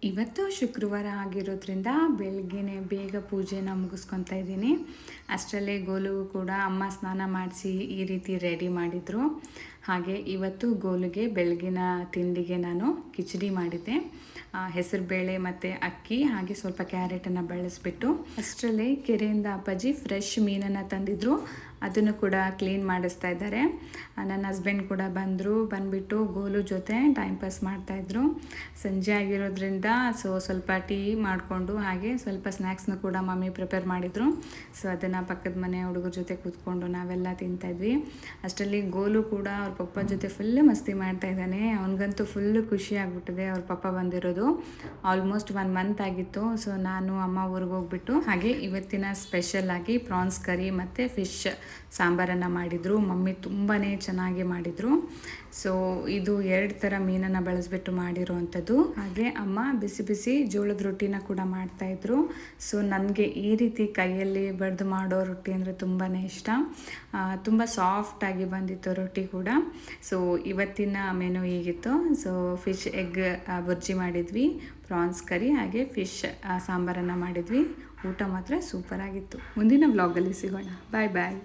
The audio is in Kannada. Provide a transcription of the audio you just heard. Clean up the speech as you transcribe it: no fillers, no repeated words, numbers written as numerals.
ಇವತ್ತು ಶುಕ್ರವಾರ ಆಗಿರೋದ್ರಿಂದ ಬೆಳಗ್ಗೆನೇ ಬೇಗ ಪೂಜೆನ ಮುಗಿಸ್ಕೊತಾ ಇದ್ದೀನಿ. ಅಷ್ಟರಲ್ಲೇ ಗೋಲುಗೂ ಕೂಡ ಅಮ್ಮ ಸ್ನಾನ ಮಾಡಿಸಿ ಈ ರೀತಿ ರೆಡಿ ಮಾಡಿದರು. ಹಾಗೆ ಇವತ್ತು ಗೋಲುಗೆ ಬೆಳಗಿನ ತಿಂಡಿಗೆ ನಾನು ಕಿಚಡಿ ಮಾಡಿದ್ದೆ. ಹೆಸರುಬೇಳೆ ಮತ್ತು ಅಕ್ಕಿ ಹಾಗೆ ಸ್ವಲ್ಪ ಕ್ಯಾರೆಟನ್ನು ಬಳಸಿಬಿಟ್ಟು, ಅಷ್ಟರಲ್ಲೇ ಕೆರೆಯಿಂದ ಅಪ್ಪಾಜಿ ಫ್ರೆಶ್ ಮೀನನ್ನು ತಂದಿದ್ರು. ಅದನ್ನು ಕೂಡ ಕ್ಲೀನ್ ಮಾಡಿಸ್ತಾ ಇದ್ದಾರೆ. ನನ್ನ ಹಸ್ಬೆಂಡ್ ಕೂಡ ಬಂದುಬಿಟ್ಟು ಗೋಲು ಜೊತೆ ಟೈಮ್ ಪಾಸ್ ಮಾಡ್ತಾಯಿದ್ರು. ಸಂಜೆ ಆಗಿರೋದ್ರಿಂದ ಸ್ವಲ್ಪ ಟೀ ಮಾಡಿಕೊಂಡು ಹಾಗೆ ಸ್ವಲ್ಪ ಸ್ನ್ಯಾಕ್ಸ್ನ ಕೂಡ ಮಮ್ಮಿ ಪ್ರಿಪೇರ್ ಮಾಡಿದರು. ಅದನ್ನು ಪಕ್ಕದ ಮನೆ ಹುಡುಗರ ಜೊತೆ ಕೂತ್ಕೊಂಡು ನಾವೆಲ್ಲ ತಿಂತಾಯಿದ್ವಿ. ಅಷ್ಟರಲ್ಲಿ ಗೋಲು ಕೂಡ ಅವ್ರ ಪಪ್ಪ ಜೊತೆ ಫುಲ್ಲು ಮಸ್ತಿ ಮಾಡ್ತಾಯಿದ್ದಾನೆ. ಅವನಿಗಂತೂ ಫುಲ್ಲು ಖುಷಿ ಆಗಿಬಿಟ್ಟಿದೆ ಅವ್ರ ಪಪ್ಪ ಬಂದಿರೋದು. ಆಲ್ಮೋಸ್ಟ್ 1 ಮಂತ್ ಆಗಿತ್ತು. ನಾನು ಅಮ್ಮ ಊರಿಗೆ ಹೋಗ್ಬಿಟ್ಟು ಹಾಗೆ ಇವತ್ತಿನ ಸ್ಪೆಷಲ್ ಆಗಿ ಪ್ರಾನ್ಸ್ ಕರಿ ಮತ್ತು ಫಿಶ್ ಸಾಂಬಾರನ್ನು ಮಾಡಿದರು. ಮಮ್ಮಿ ತುಂಬಾ ಚೆನ್ನಾಗಿ ಮಾಡಿದರು. ಇದು 2 ಥರ ಮೀನನ್ನು ಬಳಸಿಬಿಟ್ಟು ಮಾಡಿರೋವಂಥದ್ದು. ಹಾಗೆ ಅಮ್ಮ ಬಿಸಿ ಬಿಸಿ ಜೋಳದ ರೊಟ್ಟಿನ ಕೂಡ ಮಾಡ್ತಾಯಿದ್ರು. ನನಗೆ ಈ ರೀತಿ ಕೈಯಲ್ಲಿ ಬಡ್ದು ಮಾಡೋ ರೊಟ್ಟಿ ಅಂದರೆ ತುಂಬಾ ಇಷ್ಟ. ತುಂಬ ಸಾಫ್ಟಾಗಿ ಬಂದಿತ್ತು ರೊಟ್ಟಿ ಕೂಡ. ಇವತ್ತಿನ ಮೆನು ಹೀಗಿತ್ತು. ಫಿಶ್ ಎಗ್ ಬುರ್ಜಿ ಮಾಡಿದ್ವಿ, ಪ್ರಾನ್ಸ್ ಕರಿ ಹಾಗೆ ಫಿಶ್ ಸಾಂಬಾರನ್ನು ಮಾಡಿದ್ವಿ. ಊಟ ಮಾತ್ರ ಸೂಪರ್ ಆಗಿತ್ತು. ಮುಂದಿನ ವ್ಲಾಗಲ್ಲಿ ಸಿಗೋಣ. ಬಾಯ್ ಬಾಯ್.